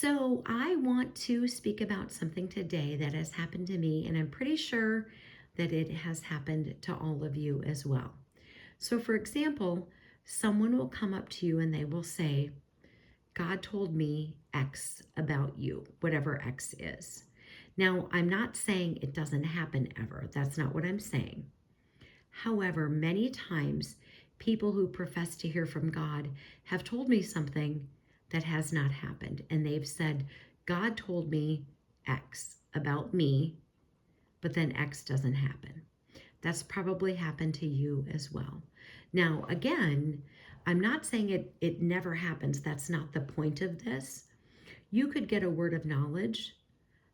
So, I want to speak about something today that has happened to me, and I'm pretty sure that it has happened to all of you as well. So, for example, someone will come up to you and they will say, God told me X about you, whatever X is. Now, I'm not saying it doesn't happen ever. That's not what I'm saying. However, many times people who profess to hear from God have told me something that has not happened. And they've said, God told me X about me, but then X doesn't happen. That's probably happened to you as well. Now, again, I'm not saying it never happens. That's not the point of this. You could get a word of knowledge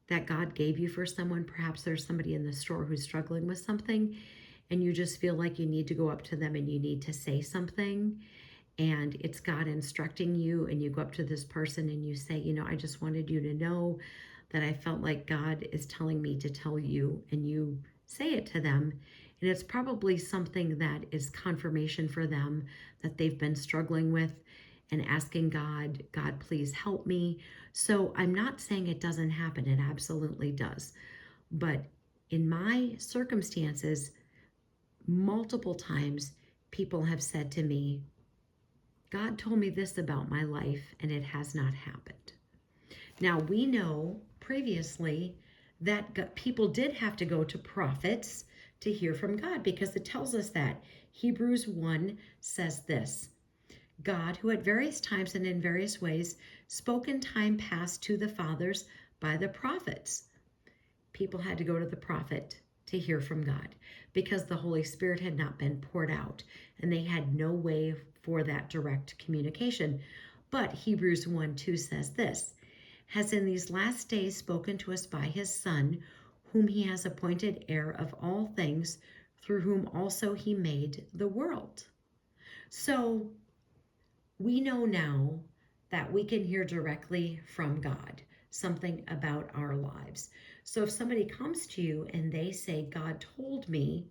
that God gave you for someone. Perhaps there's somebody in the store who's struggling with something, and you just feel like you need to go up to them and you need to say something. And it's God instructing you, and you go up to this person and you say, I just wanted you to know that I felt like God is telling me to tell you, and you say it to them. And it's probably something that is confirmation for them that they've been struggling with and asking God, God, please help me. So I'm not saying it doesn't happen. It absolutely does. But in my circumstances, multiple times people have said to me, God told me this about my life, and it has not happened. Now, we know previously that people did have to go to prophets to hear from God, because it tells us that. Hebrews 1 says this: God, who at various times and in various ways spoke in time past to the fathers by the prophets. People had to go to the prophet to hear from God because the Holy Spirit had not been poured out, and they had no way for that direct communication. But Hebrews 1:2 says this: has in these last days spoken to us by his Son, whom he has appointed heir of all things, through whom also he made the world. So we know now that we can hear directly from God something about our lives. So if somebody comes to you and they say, God told me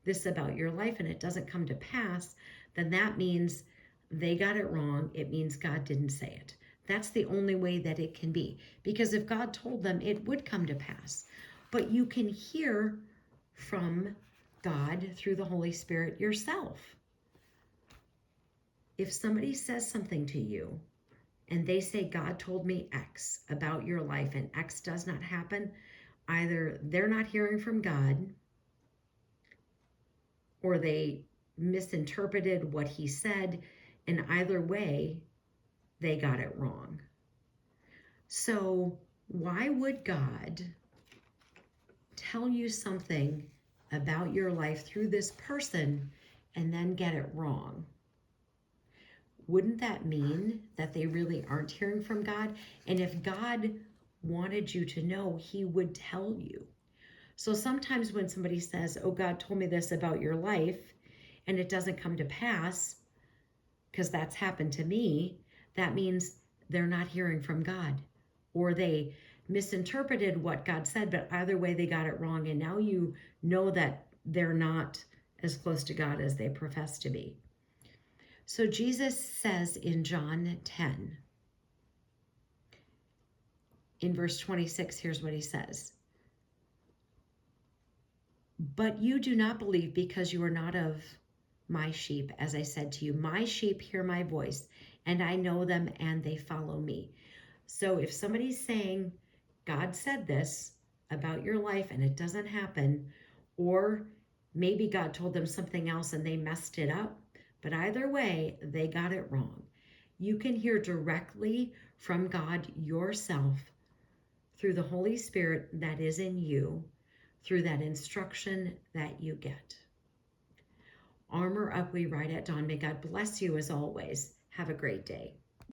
this about your life, and it doesn't come to pass, then that means they got it wrong. It means God didn't say it. That's the only way that it can be. Because if God told them, it would come to pass. But you can hear from God through the Holy Spirit yourself. If somebody says something to you and they say, God told me X about your life, and X does not happen, either they're not hearing from God, or they misinterpreted what he said, and either way, they got it wrong. So why would God tell you something about your life through this person and then get it wrong? Wouldn't that mean that they really aren't hearing from God? And if God wanted you to know, he would tell you. So sometimes when somebody says, oh, God told me this about your life, and it doesn't come to pass, because that's happened to me, that means they're not hearing from God, or they misinterpreted what God said, but either way they got it wrong. And now you know that they're not as close to God as they profess to be. So Jesus says in John 10, in verse 26, here's what he says: but you do not believe because you are not of my sheep. As I said to you, my sheep hear my voice, and I know them, and they follow me. So if somebody's saying, God said this about your life and it doesn't happen, or maybe God told them something else and they messed it up, but either way, they got it wrong. You can hear directly from God yourself through the Holy Spirit that is in you, through that instruction that you get. Armor up, we ride at dawn. May God bless you as always. Have a great day.